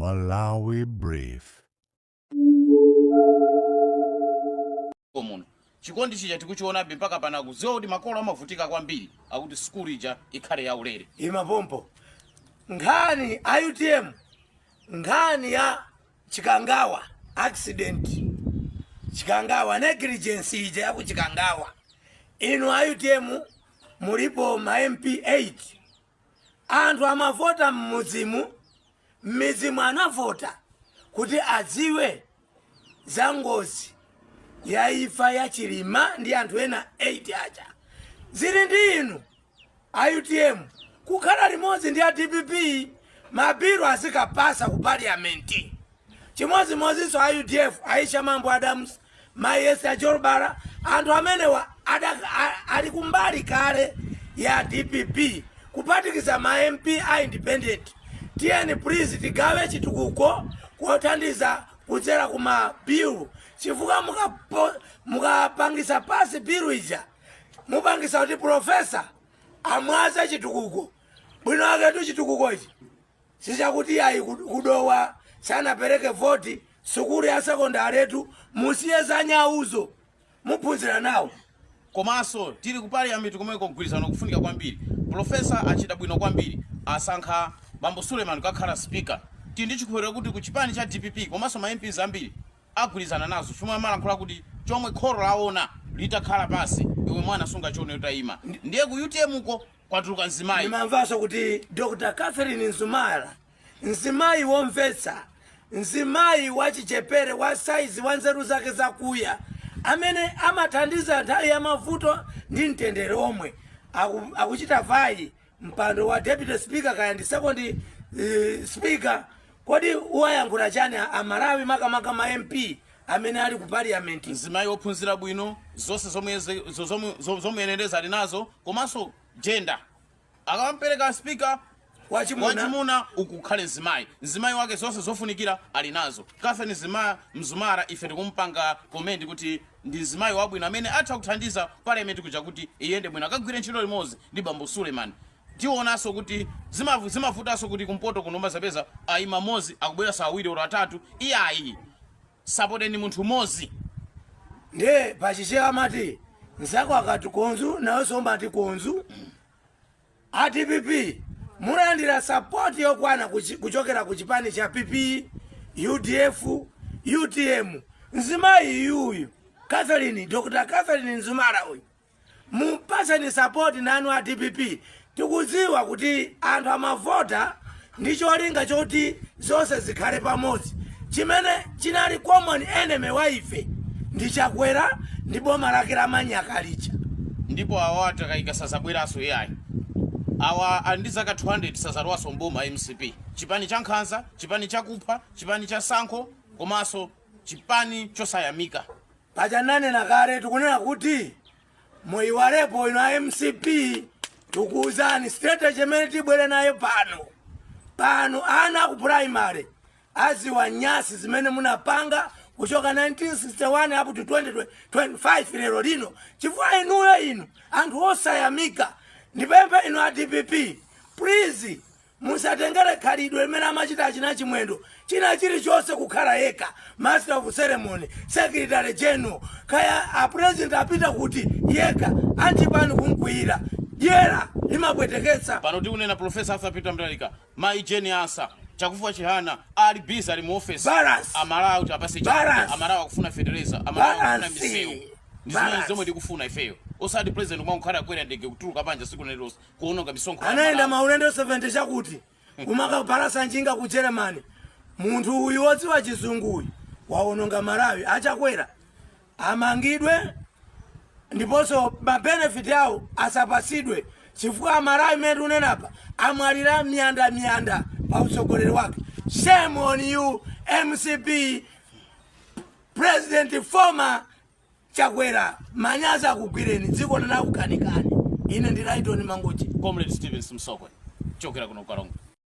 Malawi Brief. Komuno chikondi chija tikuchiona mpaka pana kuziwa kuti makolo amavutika kwambiri akuti skulu ija ikhale yaulere. Imapompo nkhani a UTM, nkhani ya Chikangawa accident, Chikangawa negligence ija ya kuchikangawa. Inu a UTM mulipo ma MP 8 anthu amavota mmizimu anavota kuti adziwe za ngozi ya ifa ya Chilima ndi anthu ena 8 aja. Zili ndi inu a UTM kukhala limodzi ndi a DPP mabiru azikapasa ku parliament. Chimodzimodzinso a UDF Aisha Mambo Adams, Mayesa Ajolbara, anthu amene ali kumbali kale ya DPP kupatikiza ma MP a independent. Tiyeni please tigawe chitukuko kuthandiza kudzera kuma biru chifukwa mukapangisa pasi biru ija mupangisa kuti profesa amwaza chitukuko bwino wake tu chitukuko ichi sichakuti ayi kudowa sanapereke voti sukulu ya sekondari yetu musiye za nyauzo muphunzira nawo. Komanso tili ku parliament kumene kugwirizana kufunika kwambiri. Profesa achita bwino kwambiri asankha Bambo Suleiman kukhala speaker. Tindi chikhulupiriro kuti ku chipani cha DPP komanso ma MPs ambiri agwirizana nazo chomwe amalankhula kuti chomwe kholo laona litakhala pasi iwe mwana sunga chone utayima. Ndiye ku UTM uko kwatuluka Nzimayi. Nimamvaso kuti Dr. Catherine Nzumara, Nzimayi womvetsa, Nzimayi wachichepere wa size wa nzeru zake zakuya amene amathandiza nthawi ya mavuto ndi mtendere omwe akuchita vai mpando wa deputy speaker kaya ndi second speaker. Kodi uwayankhula chani amalawi makamaka ma MP amene ali ku parliament? Nzimayi wophunzira bwino zonse zomuyenereza ali nazo komanso gender akampereka speaker wachimuna ukukhale Nzimayi wake zonse zofunikira ali nazo. Catherine Nzumara ife tikumpanga comment kuti ndi Nzimayi wabwino amene atha kuthandiza parliament kuja kuti iyende bwino akagwire ntchito limodzi ndi Bambo Suleiman. Tionaso kuti zimavutanso kuti kumpoto kunomba zapeza ayima mozi akubwera saa 2 ora 3 iyayi supporteni munthu mozi. Ndiye pachichewa amati nzako akati konzu nawe sombati konzu. A DPP mulandira support yokwana kuchokera ku chipani cha PP, UDF, UTM. Nzimayi yuyu Catherine, Dr. Catherine Nzumara uyu mupaseni support nanu a DPP. Tikudziwa kuti anthu amavota ndi cholinga choti zonse zikhale pamodzi. Chimene chinali common enemy wa ife ndi Chakwera ndi boma lake la Manyaka licha. Ndipo awa takayika sazabweraso yayi. Awa andi zaka 200 sazarwaso mboma MCP. Chipani cha Nkhanza, chipani cha Kupha, chipani cha Sankho, komanso chipani chosayamika. Pachanane na kale tikunena kuti moyiwalepo ino MCP tukuzani strategy imene tibwere nayo pano ana ku primary aziwa nyasi zimene munapanga kuchoka 1961 up to 2025 lero lino chifukwa inuyo inu anthu osayamika. Ndipemphe inu a DPP please musatengere khalidwe limene amachita achina chimwendo china chilichonse kukhala yekha master of ceremony secretary general kaya a president apita kuti yekha antipani kumkwira dyera limapweteketsa. Pano tikunena Professor Arthur Peter Mtalika maijeni asa chakufuwa chihana ali busy ali mu office amalawi kuti apase amalawi akufuna federeza amalawi akufuna misewu ndizimene zomwe tikufuna ifeyo osati president mwa nkhala kwera ndege kutuluka panja siku lero kuononga misonkho anaenda maulendo 70 chakuti kumaka parasa njinga ku Germany. Munthu uyu wodziwa chizungu waononga Malawi achakwera amangidwe ndiponso ma benefit yawo asapasidwe chifukwa Malawi mene unenapa amwalira miyanda pa utsogoleri wake. Shame on you MCP President former Chakwera manyaza akugwireni dziko lina kukanikani. Ine ndi Rayton Mangochi. Comrade Stephen Msokwe chokera kuno Karongo.